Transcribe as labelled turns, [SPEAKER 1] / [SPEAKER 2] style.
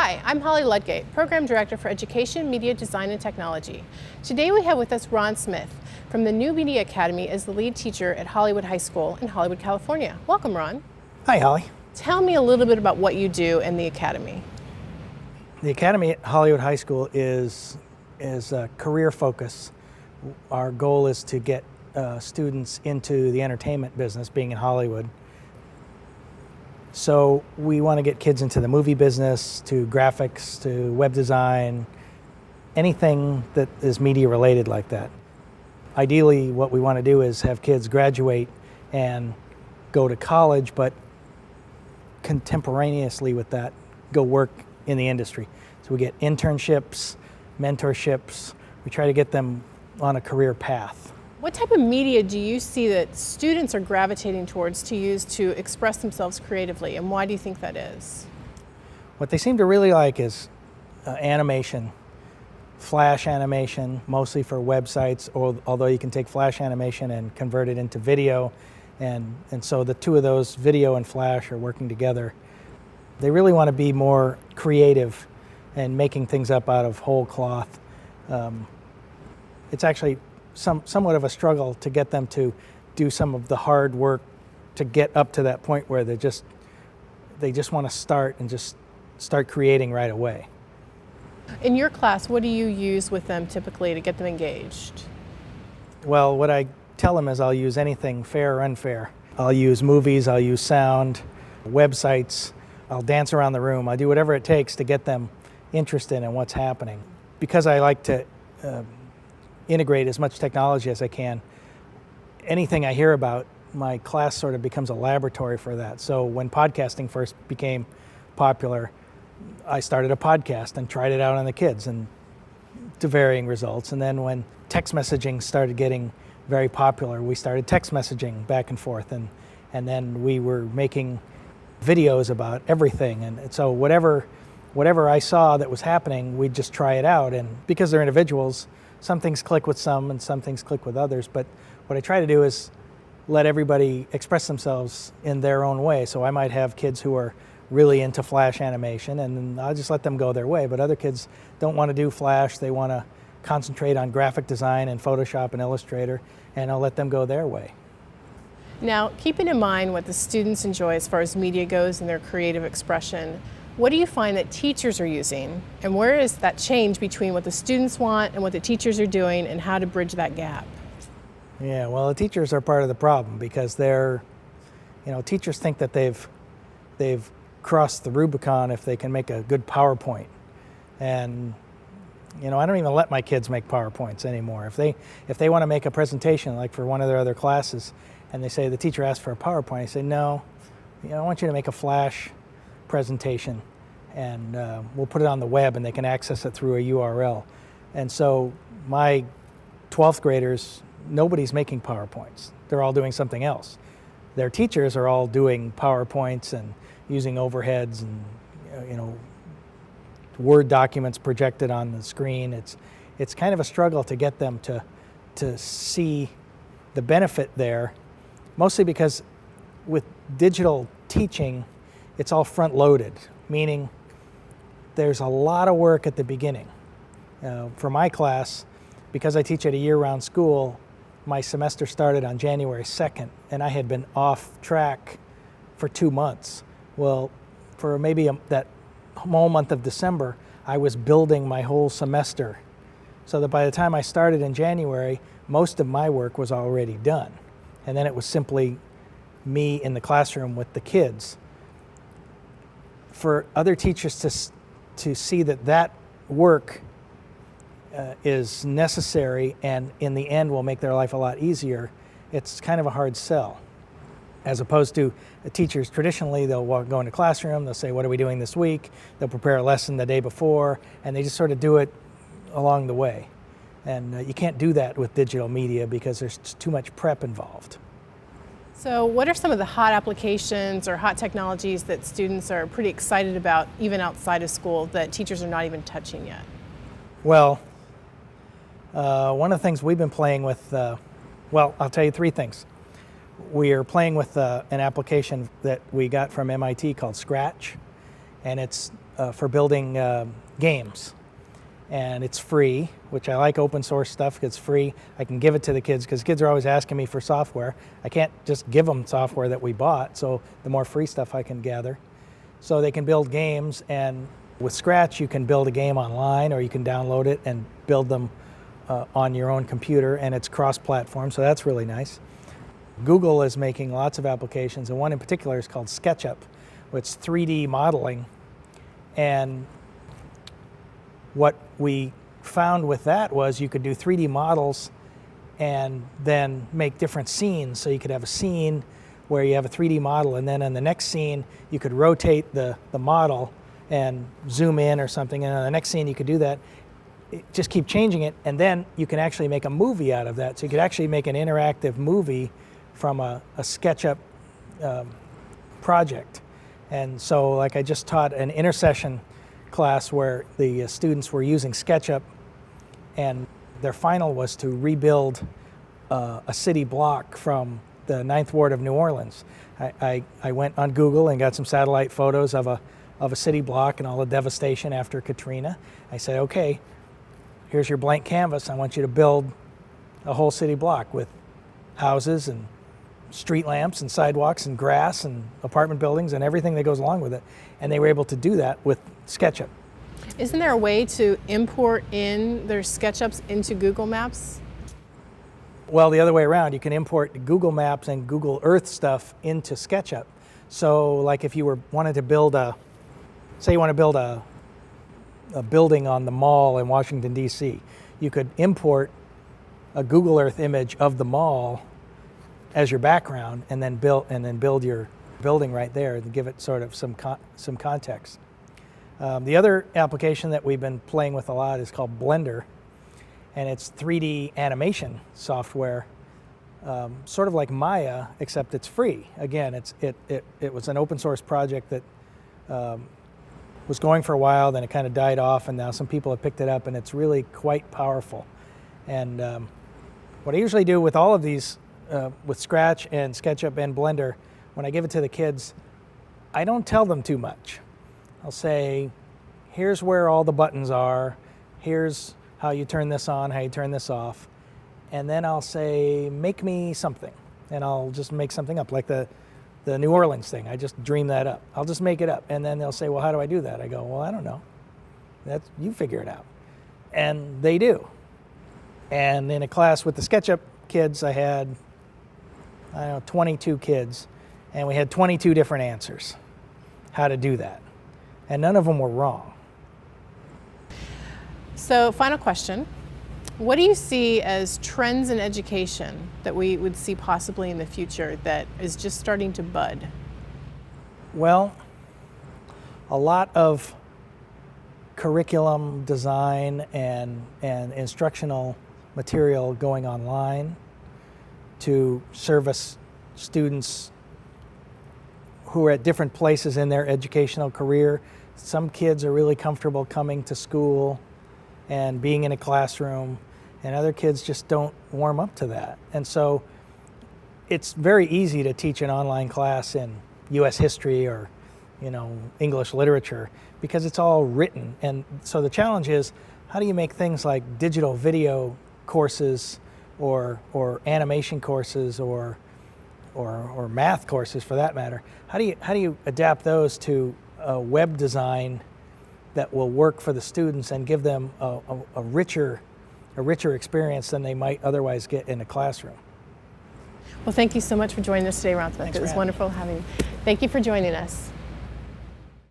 [SPEAKER 1] Hi, I'm Holly Ludgate, Program Director for Education, Media Design and Technology. Today we have with us Ron Smith from the New Media Academy as the lead teacher at Hollywood High School in Hollywood, California. Welcome, Ron.
[SPEAKER 2] Hi, Holly.
[SPEAKER 1] Tell me a little bit about what you do in the Academy.
[SPEAKER 2] The Academy at Hollywood High School is a career focus. Our goal is to get students into the entertainment business, being in Hollywood. So we want to get kids into the movie business, to graphics, to web design, anything that is media related like that. Ideally, what we want to do is have kids graduate and go to college, but contemporaneously with that, go work in the industry. So we get internships, mentorships. We try to get them on a career path.
[SPEAKER 1] What type of media do you see that students are gravitating towards to use to express themselves creatively, and why do you think that is?
[SPEAKER 2] What they seem to really like is animation, flash animation, mostly for websites, although you can take flash animation and convert it into video, and so the two of those, video and flash, are working together. They really want to be more creative and making things up out of whole cloth. It's actually somewhat of a struggle to get them to do some of the hard work to get up to that point where they just want to start and just start creating right away.
[SPEAKER 1] In your class, what do you use with them typically to get them engaged?
[SPEAKER 2] Well, what I tell them is I'll use anything fair or unfair. I'll use movies, I'll use sound, websites, I'll dance around the room, I'll do whatever it takes to get them interested in what's happening. Because I like to integrate as much technology as I can, anything I hear about, my class sort of becomes a laboratory for that. So when podcasting first became popular, I started a podcast and tried it out on the kids, and to varying results. And then when text messaging started getting very popular, we started text messaging back and forth, and then we were making videos about everything. And so whatever I saw that was happening, we'd just try it out. And because they're individuals, some things click with some and some things click with others. But what I try to do is let everybody express themselves in their own way. So I might have kids who are really into flash animation, and then I'll just let them go their way. But other kids don't want to do flash. They want to concentrate on graphic design and Photoshop and Illustrator, and I'll let them go their way.
[SPEAKER 1] Now, keeping in mind what the students enjoy as far as media goes and their creative expression, what do you find that teachers are using, and where is that change between what the students want and what the teachers are doing, and how to bridge that gap?
[SPEAKER 2] Yeah, well, the teachers are part of the problem, because teachers think that they've crossed the Rubicon if they can make a good PowerPoint. And I don't even let my kids make PowerPoints anymore. If they want to make a presentation, like for one of their other classes, and they say the teacher asked for a PowerPoint, I say, no, I want you to make a flash presentation, and we'll put it on the web and they can access it through a URL. And so my 12th graders, nobody's making PowerPoints. They're all doing something else. Their teachers are all doing PowerPoints and using overheads and Word documents projected on the screen. It's kind of a struggle to get them to see the benefit there, mostly because with digital teaching, it's all front-loaded, meaning there's a lot of work at the beginning. For my class, because I teach at a year-round school, my semester started on January 2nd, and I had been off track for 2 months. Well, for maybe that whole month of December, I was building my whole semester, so that by the time I started in January, most of my work was already done. And then it was simply me in the classroom with the kids. For other teachers to see that work is necessary and in the end will make their life a lot easier, it's kind of a hard sell. As opposed to teachers, traditionally they'll go into classroom, they'll say, what are we doing this week? They'll prepare a lesson the day before, and they just sort of do it along the way. And you can't do that with digital media because there's too much prep involved.
[SPEAKER 1] So what are some of the hot applications or hot technologies that students are pretty excited about, even outside of school, that teachers are not even touching yet?
[SPEAKER 2] Well, one of the things we've been playing with, I'll tell you 3 things. We are playing with an application that we got from MIT called Scratch, and it's for building games. And it's free, which I like open source stuff. It's free. I can give it to the kids because kids are always asking me for software. I can't just give them software that we bought, so the more free stuff I can gather. So they can build games, and with Scratch you can build a game online, or you can download it and build them on your own computer, and it's cross-platform, so that's really nice. Google is making lots of applications, and one in particular is called SketchUp, which is 3D modeling. And what we found with that was you could do 3D models and then make different scenes. So you could have a scene where you have a 3D model, and then in the next scene you could rotate the model and zoom in or something, and in the next scene you could do that. Just keep changing it, and then you can actually make a movie out of that. So you could actually make an interactive movie from a SketchUp project. And so, like, I just taught an intercession class where the students were using SketchUp, and their final was to rebuild a city block from the 9th Ward of New Orleans. I went on Google and got some satellite photos of a city block and all the devastation after Katrina. I said, okay, here's your blank canvas. I want you to build a whole city block with houses and street lamps and sidewalks and grass and apartment buildings and everything that goes along with it. And they were able to do that with SketchUp.
[SPEAKER 1] Isn't there a way to import in their SketchUps into Google Maps?
[SPEAKER 2] Well, the other way around. You can import Google Maps and Google Earth stuff into SketchUp. So, like, if you wanted to build say you want to build a building on the mall in Washington, D.C., you could import a Google Earth image of the mall as your background, and then build your building right there and give it sort of some context. The other application that we've been playing with a lot is called Blender, and it's 3D animation software, sort of like Maya, except it's free. Again, it was an open source project that was going for a while, then it kind of died off, and now some people have picked it up, and it's really quite powerful. And what I usually do with all of these, with Scratch and SketchUp and Blender, when I give it to the kids, I don't tell them too much. I'll say, here's where all the buttons are, here's how you turn this on, how you turn this off, and then I'll say, make me something, and I'll just make something up, like the New Orleans thing. I just dream that up. I'll just make it up, and then they'll say, well, how do I do that? I go, well, I don't know. You figure it out. And they do. And in a class with the SketchUp kids, I had, 22 kids, and we had 22 different answers how to do that. And none of them were wrong.
[SPEAKER 1] So, final question. What do you see as trends in education that we would see possibly in the future that is just starting to bud?
[SPEAKER 2] Well, a lot of curriculum design and instructional material going online to service students who are at different places in their educational career. Some kids are really comfortable coming to school and being in a classroom, and other kids just don't warm up to that. And so it's very easy to teach an online class in U.S. history or English literature because it's all written. And so the challenge is, how do you make things like digital video courses or animation courses or math courses, for that matter? How do you adapt those to web design that will work for the students and give them a richer experience than they might otherwise get in a classroom?
[SPEAKER 1] Well, thank you so much for joining us today, Rothbeck. It was wonderful having you. Thank you for joining us.